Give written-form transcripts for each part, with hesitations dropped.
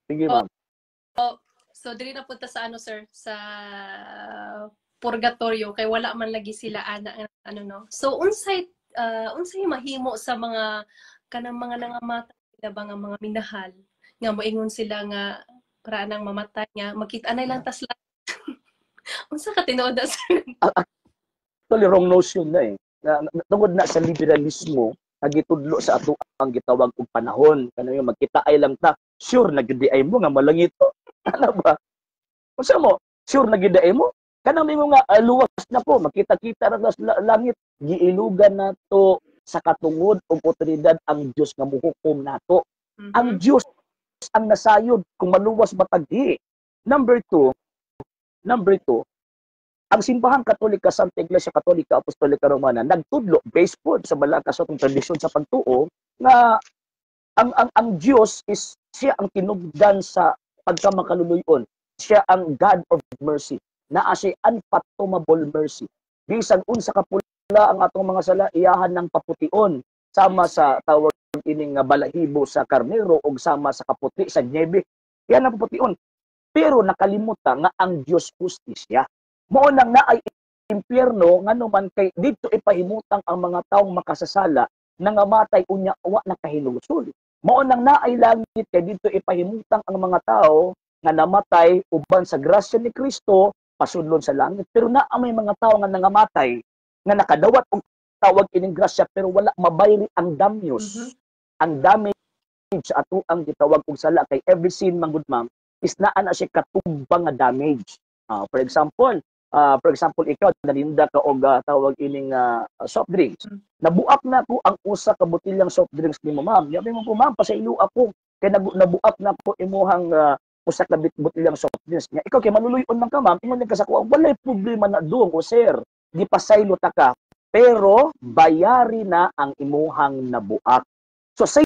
Sige, Oh, ma'am. so diri na punta sa ano sir, sa purgatorio kay wala man lagi sila ana ano no. So unsay mahimo sa mga kanang mga nangamatay sila ba nga mga minahal nga moingon sila nga para nang mamatay nga makita anay lang tas lang. Unsa ka tinuod na sir? Actually, wrong notion na eh. Tungod na sa liberalismo, nagitudlo sa ato ang gitawag og panahon. Kano yung magkita ay lang ta, sure, nagidiay mo nga malangito. Ano ba? Kung mo, sure, nagidiay mo. Kanang mo nga, luwas na po, makita-kita na sa langit. Giilugan na to sa katungod o otoridad ang Diyos nga muhukom nato. Ang Diyos ang nasayod kung maluwas mataghi. Number two, ang simbahang Katolika, Santa Iglesia Katolika Apostolika Romana, nagtudlo, based po sa malakas atong tradisyon sa pagtuo, na ang Diyos is siya ang tinugdan sa pagkamakaluluyon. Siya ang God of mercy. Naa siya unfathomable mercy. Bisan unsa kapula ang atong mga sala, iyahan ng papution sama sa tawag ining balahibo sa karnero o sama sa kaputi sa niebe. Yan ang papution. Pero nakalimutan nga ang Diyos justisya. Mao nang naay impyerno nganuman kay didto ipahimutang ang mga taong makasasala nangamatay unya wa nakahinulsol. Mao nang naay langit kay didto ipahimutang ang mga tao nga namatay uban sa grasya ni Kristo pasudlon sa langit. Pero naa may mga tao nga nangamatay nga nakadawat og tawag ining grasya pero wala mabayri ang damyos. Ang damage sa ato ang gitawag og sala kay every sin manggod ma'am is naa na siya katumbang nga damage. For example, ikaw nalinda ka og tawag ining soft drinks. Nabuak na ko ang usa ka botilyang soft drinks nimo, ma'am. Yabi mo po, ma'am, pasaylo ako kay nabuak na ko imuhang usa ka botilyang soft drinks niya. Ikaw kay maluluyon man ka, ma'am, ingon ka sa kuha, walay problema na doon o sir. Di pasaylo ta ka, pero bayari na ang imuhang nabuak. So same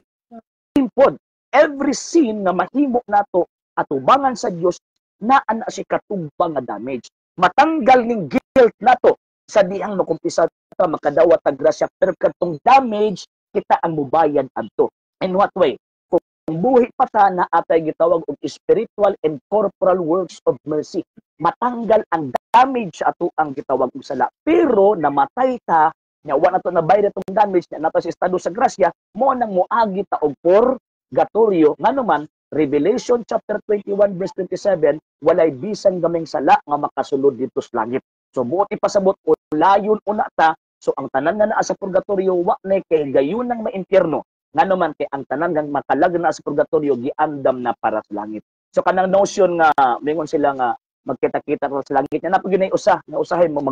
pod, every sin nga mahimo nato atubangan sa Dios naa na si katumbang nga damage. Matanggal ning guilt nato sa dihang makumpisa ta makadawat tag grasya pero kadtong damage kita ang mubayad adto. In what way? Kung buhi pa ta na atay gitawag og spiritual and corporal works of mercy. Matanggal ang damage sa ato ang gitawag og sala. Pero namatay ta nya wa nato nabayad atong damage na nato sa estado sa grasya mo nang moagi ta og purgatorio nganuman Revelation chapter 21 verse 27, walay bisan gaming sala nga makasulod dito sa langit. So buot ipasabot o layon una ta, so ang tanan nga naa sa purgatorio wa na kay gayon nang maimpyerno. Nganuman kay ang tanan nga makalag na sa purgatorio giandam na para sa langit. So kanang notion nga mingon sila nga magkita-kita sa langit na napag usa, na usahay mo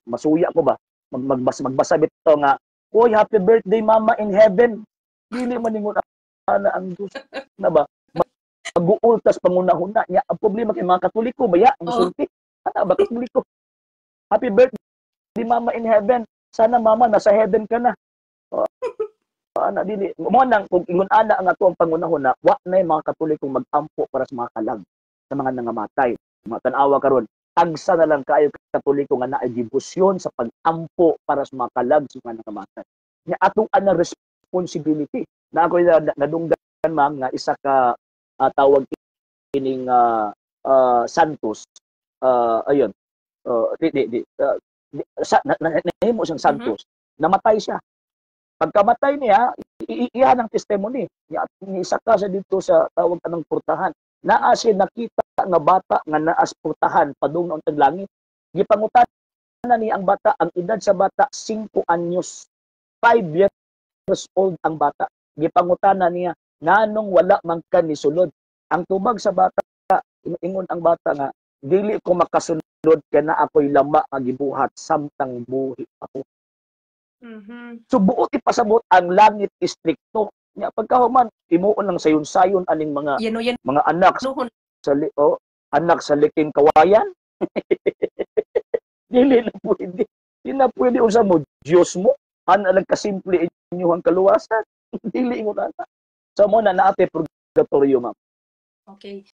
masuya ko ba? Magbasa bitaw nga, "Oy, happy birthday mama in heaven." Dili man ningon ana ang Diyos na ba? Mag-uultas panguna-huna niya. Ang problema kay mga Katoliko, baya, musulti. Ano ba, Katoliko? Happy birthday, Mama in heaven. Sana, Mama, nasa heaven ka na. Ana, dili. Mo nang, kung ingon ana ang ato ang panguna-huna, wa na yung mga Katoliko mag-ampo para sa mga kalag, sa mga nangamatay. Mga tanawa karon tagsa na lang kayo Katoliko nga naay debosyon sa pag-ampo para sa mga kalag, sa mga nangamatay. Nga atong ana responsibility. Na ako nadunggan, ma'am, nga isa ka tawag ining Santos ayun nahimo siyang Santos namatay siya pagkamatay niya iyan ang testimony niya isa ka sa dito sa tawag anong purtahan naa siya nakita nga bata nga naas purtahan padung tag langit gipangutan na ni ang bata ang edad sa bata 5 anyos 5 years old ang bata gipangutan na niya nganong wala man ka ni sulod. Ang tubag sa bata, ingon ang bata nga, dili ko makasulod kaya na ako'y lama nga gibuhat samtang buhi ako. So buot ipasabot ang langit istrikto. Nya pagkahuman, imuon lang sayon-sayon aning mga mga anak sa anak sa liking kawayan. Dili na pwede. Dili na pwede usa mo Dios mo. Ana lang kasimple inyong kaluwasan. Dili ingon ana. So mo na naate purgatorio, ma'am. Okay.